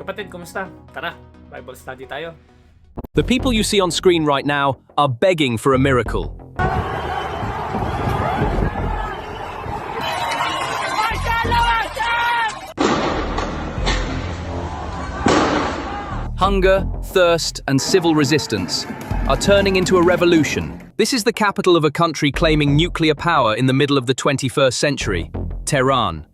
kapatid, kumusta? Tara, Bible study tayo. The people you see on screen right now are begging for a miracle. Hunger, thirst, and civil resistance are turning into a revolution. This is the capital of a country claiming nuclear power in the middle of the 21st century, Tehran.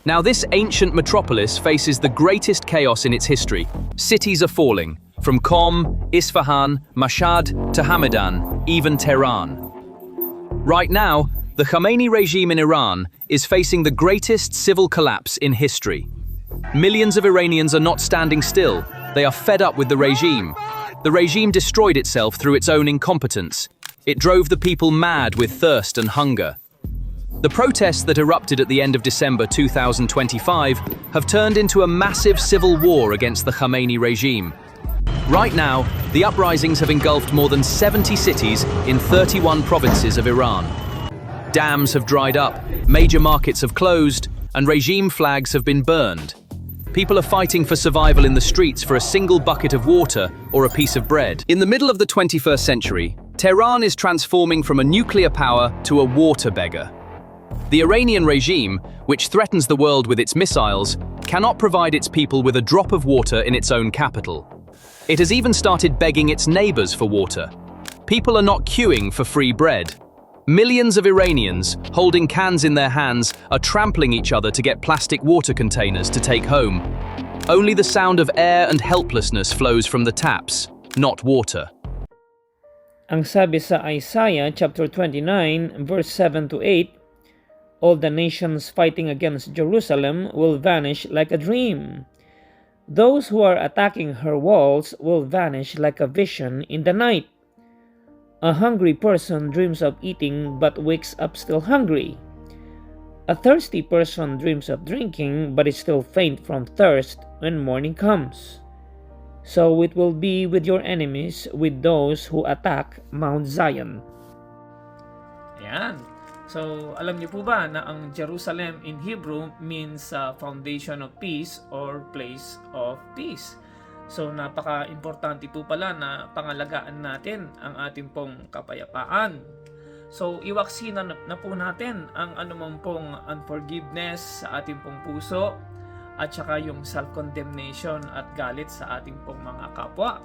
Now, this ancient metropolis faces the greatest chaos in its history. Cities are falling, from Qom, Isfahan, Mashhad to Hamadan, even Tehran. Right now, the Khamenei regime in Iran is facing the greatest civil collapse in history. Millions of Iranians are not standing still. They are fed up with the regime. The regime destroyed itself through its own incompetence. It drove the people mad with thirst and hunger. The protests that erupted at the end of December 2025 have turned into a massive civil war against the Khamenei regime. Right now, the uprisings have engulfed more than 70 cities in 31 provinces of Iran. Dams have dried up, major markets have closed, and regime flags have been burned. People are fighting for survival in the streets for a single bucket of water or a piece of bread. In the middle of the 21st century, Tehran is transforming from a nuclear power to a water beggar. The Iranian regime, which threatens the world with its missiles, cannot provide its people with a drop of water in its own capital. It has even started begging its neighbors for water. People are not queuing for free bread. Millions of Iranians, holding cans in their hands, are trampling each other to get plastic water containers to take home. Only the sound of air and helplessness flows from the taps, not water. Ang sabi sa Isaiah chapter 29 verse 7 to 8, all the nations fighting against Jerusalem will vanish like a dream. Those who are attacking her walls will vanish like a vision in the night. A hungry person dreams of eating but wakes up still hungry. A thirsty person dreams of drinking but is still faint from thirst when morning comes. So it will be with your enemies, with those who attack Mount Zion. Ayan. So, alam niyo po ba na ang Jerusalem in Hebrew means foundation of peace or place of peace. So, napaka-importante po pala na pangalagaan natin ang ating pong kapayapaan. So, iwaksina na po natin ang anumang pong unforgiveness sa ating pong puso at saka yung self-condemnation at galit sa ating pong mga kapwa.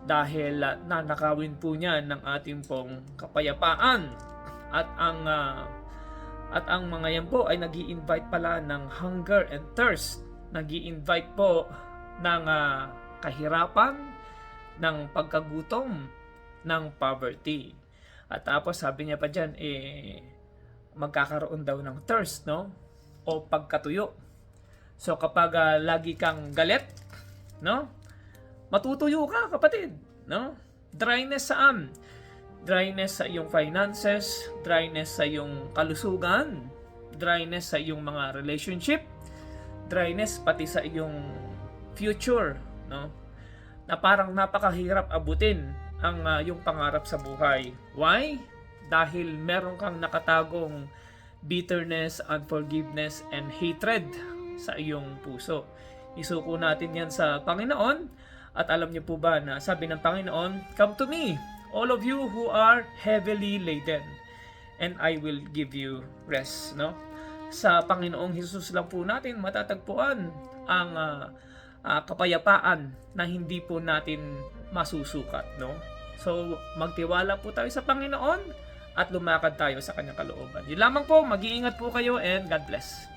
Dahil nanakawin po niya ng ating pong kapayapaan. At ang mga yan po ay nag-i-invite pala ng hunger and thirst. Nag-i-invite po ng kahirapan, ng pagkagutom, ng poverty. At tapos sabi niya pa dyan, magkakaroon daw ng thirst, no? O pagkatuyo. So kapag lagi kang galit, no? Matutuyo ka, kapatid, no? Dryness saan? Dryness sa iyong finances, dryness sa iyong kalusugan, dryness sa iyong mga relationship, dryness pati sa iyong future, no? Na parang napakahirap abutin ang yung pangarap sa buhay. Why? Dahil meron kang nakatagong bitterness, unforgiveness, and hatred sa iyong puso. Isuko natin yan sa Panginoon. At alam niyo po ba na sabi ng Panginoon, "Come to me, all of you who are heavily laden, and I will give you rest." No? Sa Panginoong Hesus lang po natin matatagpuan ang kapayapaan na hindi po natin masusukat. No? So, magtiwala po tayo sa Panginoon at lumakad tayo sa kanyang kalooban. Yun lamang po, mag-iingat po kayo and God bless.